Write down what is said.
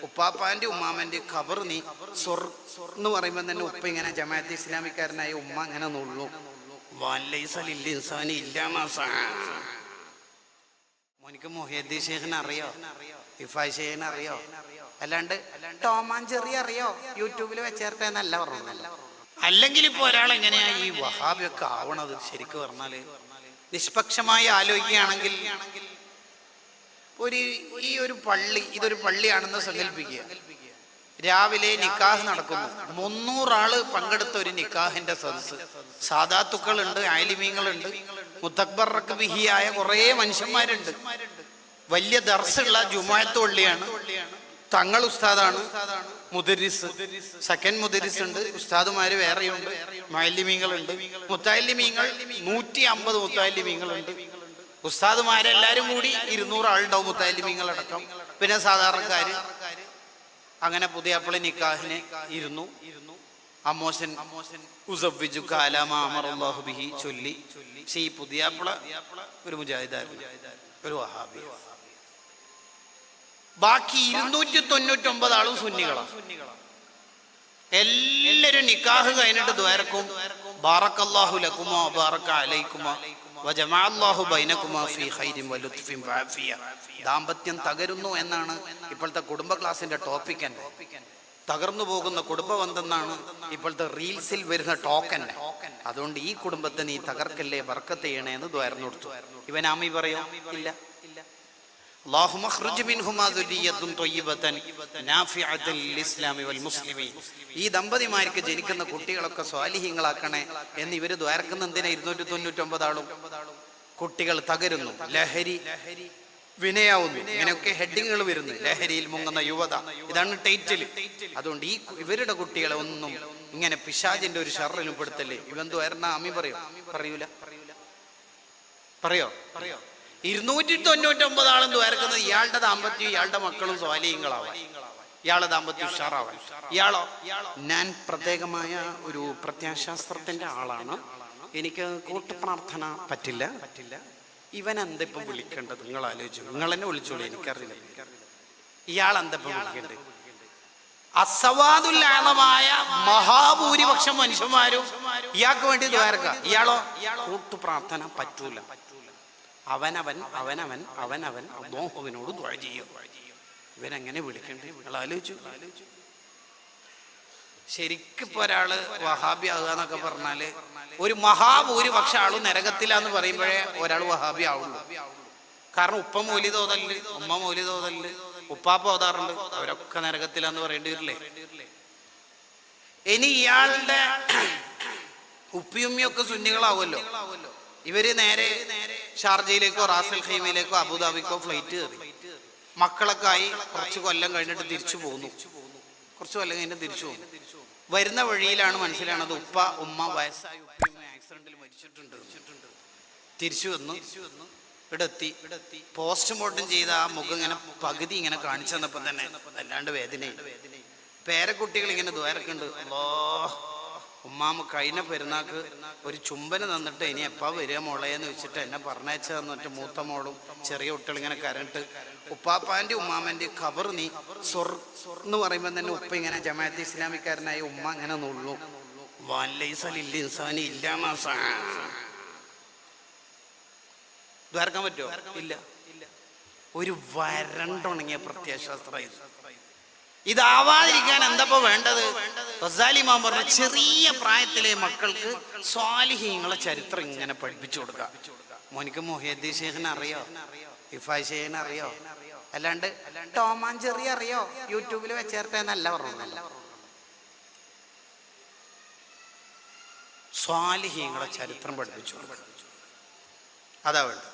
ഉപ്പാപ്പാന്റെ ഉമ്മാമന്റെ ഖബർ നീ എന്ന് പറയുമ്പോൾ തന്നെ ഉപ്പ ഇങ്ങനെ ജമാഅത്തെ ഇസ്ലാമിക്കാരനായ ഉമ്മ ഇങ്ങനെ നുള്ളു. മോനിക്ക് മുഹിയുദ്ദീൻ ഷേഖിനെ അറിയോ? ഇഫായ് ഷേഖിനെ അറിയോ? അല്ലാണ്ട് ടോം ആൻഡ് ജെറി അറിയോ? യൂട്യൂബിൽ വെച്ചേർത്തെ എന്നല്ല പറഞ്ഞല്ല. അല്ലെങ്കിൽ ഇപ്പൊ ഒരാൾ എങ്ങനെയാ ഈ വഹാബിയൊക്കെ ആവണത്? ശരിക്കും പറഞ്ഞാല് നിഷ്പക്ഷമായി ആലോചിക്കുകയാണെങ്കിൽ ഈ ഒരു പള്ളി, ഇതൊരു പള്ളിയാണെന്ന് സങ്കല്പിക്കുക. രാവിലെ നിക്കാഹ് നടക്കുന്നു. 300 ആള് പങ്കെടുത്ത ഒരു നിക്കാഹിന്റെ സദസ്. സാദാത്തുക്കളുണ്ട്, ആലിമീങ്ങളുണ്ട്, മുത്തക്ബറക്ക് ബിഹിയായ കുറെ മനുഷ്യന്മാരുണ്ട്. വലിയ ദർസുള്ള ജുമുഅത്ത് പള്ളിയാണ്. തങ്ങൾ ഉസ്താദാണ്, മുദരിസ്, സെക്കൻഡ് മുദരിസ് ഉണ്ട്, ഉസ്താദുമാര് വേറെയുണ്ട്, മുഅല്ലിമീങ്ങളുണ്ട്. മുത്തഅല്ലിമീങ്ങൾ 150 മുത്തഅല്ലിമീങ്ങളുണ്ട്. ഉസ്താദുമാരെല്ലാരും കൂടി 200 ആളുണ്ടാവും, മുത്തഅല്ലിമീങ്ങളടക്കം. പിന്നെ സാധാരണക്കാര്. അങ്ങനെ പുതിയാപ്പിള നിക്കാഹിന് ഇരുന്നു. അമ്മോശൻ ഉസവ്വിജുക അലാ മാ അമറല്ലാഹു ബിഹി ചൊല്ലി. പക്ഷേ ഈ പുതിയാപ്പിള ഒരു മുജാഹിദായിരുന്നു, ഒരു വഹാബി. ബാക്കി 299 ആളും സുന്നികളാണ്. എല്ലാരും നിക്കാഹ് കഴിഞ്ഞിട്ട് ദ്വാരക്കും ബാറക്കല്ലാഹു ലക്കുമാ ബാറക അലൈക്കുമാ വജമഅല്ലാഹു ബൈനകുമാ ഫീ ഖൈരിൻ വലുത്ഫിൻ വഅഫിയ. ദാമ്പത്യം തകരുന്നു എന്നാണ് ഇപ്പോഴത്തെ കുടുംബ ക്ലാസിന്റെ ടോപ്പിക്. തകർന്നു പോകുന്ന കുടുംബബന്ധം എന്നാണ് ഇപ്പോഴത്തെ റീൽസിൽ വരുന്ന ടോക്കൻ. അതുകൊണ്ട് ഈ കുടുംബത്തെ നീ തകർക്കല്ലേ, ബർക്കത്ത് ചെയ്യണേ എന്ന് ദ്വാരന്നു കൊടുത്തു. ഇവൻ ആമി പറയോ? ഇല്ല. അല്ലാഹുമ്മ ഖ്റുജ് മിൻഹുമാ ദുരിയത്തുൻ ത്വയ്യിബതൻ നാഫിഅതൻ ലിസ്ലാമി വൽ മുസ്ലിമീൻ. ഈ ദമ്പതിമാർക്ക് ജനിക്കുന്ന കുട്ടികളൊക്കെ സ്വാലിഹീങ്ങളാക്കണേ എന്ന് ഇവര് ദ്വാരക്കുന്ന എന്തിനാ? 299 ആളും. കുട്ടികൾ തകരുന്നു, ലഹരി വിനയാവുന്നു, ഇങ്ങനെയൊക്കെ ഹെഡിങ്ങുകൾ വരുന്നു. ലഹരിയിൽ മുങ്ങുന്ന യുവത, ഇതാണ് ടൈറ്റിൽ. അതുകൊണ്ട് ഈ ഇവരുടെ കുട്ടികളെ ഒന്നും ഇങ്ങനെ പിശാചിന്റെ ഒരു ഷർറിനും പെടുത്തല്ലേ. ഇവന്തു ആയിരുന്ന അമ്മി പറയോ? പറയോ? 299 ആളും ദ്വാരക്കുന്നത് ഇയാളുടെ ദാമ്പത്യം, ഇയാളുടെ മക്കളും സ്വാലിഹീങ്ങളാവാൻ, ഇയാളുടെ ദാമ്പത്യം ഉഷാറാവാൻ. ഇയാളോ? ഞാൻ പ്രത്യേകമായ ഒരു പ്രത്യാശാസ്ത്രത്തിന്റെ ആളാണ്, എനിക്ക് കൂട്ടുപ്രാർത്ഥന പറ്റില്ല. ഇവൻ എന്തിപ്പം വിളിക്കേണ്ടത്? നിങ്ങൾ ആലോചിച്ചു, നിങ്ങൾ എന്നെ വിളിച്ചോളൂ, എനിക്കറിയില്ല. ഇയാൾ എന്തിപ്പം വിളിക്കേണ്ടത്? അസവാദുല്ലാമായ മഹാഭൂരിപക്ഷം മനുഷ്യന്മാരും ഇയാൾക്ക് വേണ്ടി ദ്വാരക്ക. ഇയാളോ? കൂട്ടുപ്രാർത്ഥന പറ്റൂല. അവനവൻ അല്ലാഹുവിനോട് ദുആ ചെയ്യും. ഇവനെങ്ങനെ വിളിക്കണ്ടേ? നിങ്ങൾ ആലോചിച്ചു. ശരിക്കും ഇപ്പൊ ഒരാള് വഹാബി ആകുക എന്നൊക്കെ പറഞ്ഞാല് ഒരു മഹാഭൂരിപക്ഷ ആളും നരകത്തിലാന്ന് പറയുമ്പോഴേ ഒരാൾ വഹാബി ആവുള്ളൂ. കാരണം ഉപ്പ മൗലിദ് ഓതല്ല്, ഉമ്മ മൗലിദ് ഓതല്ല്, ഉപ്പാപ്പ ഓതാറുണ്ട്, അവരൊക്കെ നരകത്തിലാന്ന് പറയേണ്ടി വരില്ലേ? ഇനി ഇയാളുടെ ഉപ്പിയുമ്മയൊക്കെ സുന്നികളാവുമല്ലോ. ഇവര് നേരെ ഷാർജയിലേക്കോ റാസൽ ഖൈമയിലേക്കോ അബുദാബിക്കോ ഫ്ലൈറ്റ് കയറി. മക്കളൊക്കെ ആയി കുറച്ച് കൊല്ലം കഴിഞ്ഞിട്ട് തിരിച്ചു പോന്നു. വരുന്ന വഴിയിലാണ് മനസ്സിലാണത് ഉപ്പ ഉമ്മ വയസ്സായി ആക്സിഡന്റിൽ മരിച്ചിട്ടുണ്ട്. തിരിച്ചു വന്നു, ഇവിടെത്തി. പോസ്റ്റ്മോർട്ടം ചെയ്ത ആ മുഖം ഇങ്ങനെ പകുതി ഇങ്ങനെ കാണിച്ചു തന്നപ്പം തന്നെ അല്ലാണ്ട് വേദനയും. പേരക്കുട്ടികൾ ഇങ്ങനെ ദ്വാരക്കുണ്ട്. അല്ലാഹ്, ഉമ്മാമ കഴിഞ്ഞ പെരുന്നാക്ക് ഒരു ചുംബന തന്നിട്ട് ഇനി എപ്പാ വരിക മോളേന്ന് വെച്ചിട്ട് എന്നെ പറഞ്ഞയച്ചു തന്നിട്ട് മൂത്ത മോളും ചെറിയ കുട്ടികൾ ഇങ്ങനെ കരണ്ട്. ഉപ്പാപ്പാന്റെ ഉമ്മാമന്റെ ഖബർ നീ എന്ന് പറയുമ്പോൾ തന്നെ ഉപ്പ ഇങ്ങനെ ജമാഅത്തെ ഇസ്ലാമിക്കാരനായ ഉമ്മ ഇങ്ങനെ നുള്ളു. ദ്വാരക്കാൻ പറ്റുമോ? ഇല്ല. ഒരു വരണ്ടുണങ്ങിയ പ്രത്യയശാസ്ത്രം. ഇതാവാതിരിക്കാൻ എന്തപ്പോ വേണ്ടത്? ഗസാലി ഇമാം പറഞ്ഞ ചെറിയ പ്രായത്തിലെ മക്കൾക്ക് സ്വാലിഹീങ്ങളെ ചരിത്രം ഇങ്ങനെ പഠിപ്പിച്ചു കൊടുക്കുക. മോനിക്ക് മുഹിയുദ്ദീൻ ഷേഖിനെ അറിയോ? ഇഫായ് ഷേഖിനെ അറിയോ? അല്ലാണ്ട് ടോം ആൻഡ് ജെറി അറിയോ? യൂട്യൂബിൽ വെച്ചേർത്തെ എന്നല്ല പറഞ്ഞല്ല. സ്വാലിഹീങ്ങളെ ചരിത്രം പഠിപ്പിച്ചു കൊടുക്കുക. അതാ വേണ്ട.